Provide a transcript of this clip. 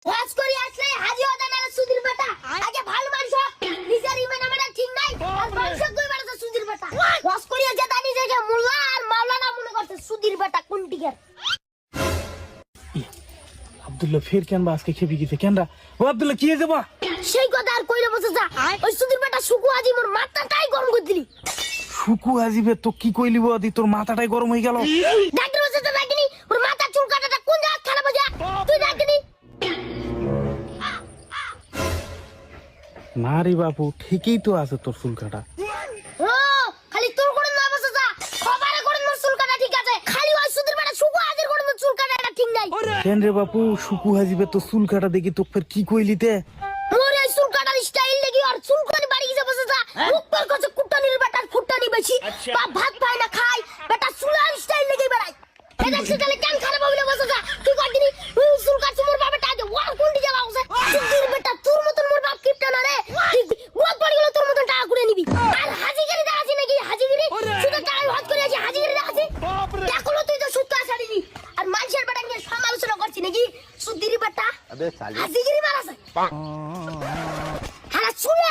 ওয়াজ করি আসলে হাজি হদা না সুধীর বেটা আগে ভালো মানুষ নিজের ইমান আমার ঠিক নাই আর মানুষ কই বেটা সুধীর বেটা ওয়াজ করি যেটা নিজেকে মোল্লা আর মাওলানা মনে করছে সুধীর বেটা কোন টিকার আব্দুল্লাহ ফের কেন বা আজকে খেপি গেছে কেনরা ও আব্দুল্লাহ কি হয়েছে বা সেই কথা আর কইরে বসে যা ওই সুধীর বেটা সুকু আজি মোর মাথাটাই গরম করে দিলি সুকু আজিবে তো কি কইলি বদি তোর মাথাটাই গরম হয়ে গেল ডাক্তার বসে তো ডাকিনি ওর মাথা চুল কাটাটা কোন জায়গা খারাপ হয়ে যা তুই ডাকিনি না রে বাপু ঠিকই তো আছে তোর চুল কাটা ও খালি তোর করে না বসে যা খবরে করে মোর চুল কাটা ঠিক আছে খালি ওই সুধীর বেটা সুকু আজির করে মোর চুল কাটাটা ঠিক নাই কেন রে বাপু সুকু আজিবে তো চুল কাটা দেখি তো ফের কি কইলিতে মোর এই চুল কাটার স্টাইল লাগি আর চুল করে বাড়ি গিয়ে বসে যা উপর কাছে কুটানির বেটার ফুটানি বেশি বা ভাত পায় না খায় বেটা চুলার স্টাইল লাগি বেড়ায় এটা সেটালে কেন খারাপ হইলে বসে যা তুই কদিনি চুল কাটছ মোর বাবা টাকে ওয়ার কোনটি যাওয়া আছে সুধীর বেটা তোর মতন মোর বাপ কিপটা না রে বহুত পড়ে গেল তোর মতন টাকা করে নিবি আর হাজিগিরি দা আছে নাকি হাজিগিরি শুধু টাকা হাত করে আছে হাজিগিরি দা আছে দেখলো তুই তো সুত্তা ছাড়িনি আর মানুষের বেটা নিয়ে সমালোচনা করছিস নাকি সুধীর বেটা হাজিগিরি মারাছে হ্যাঁ চুলে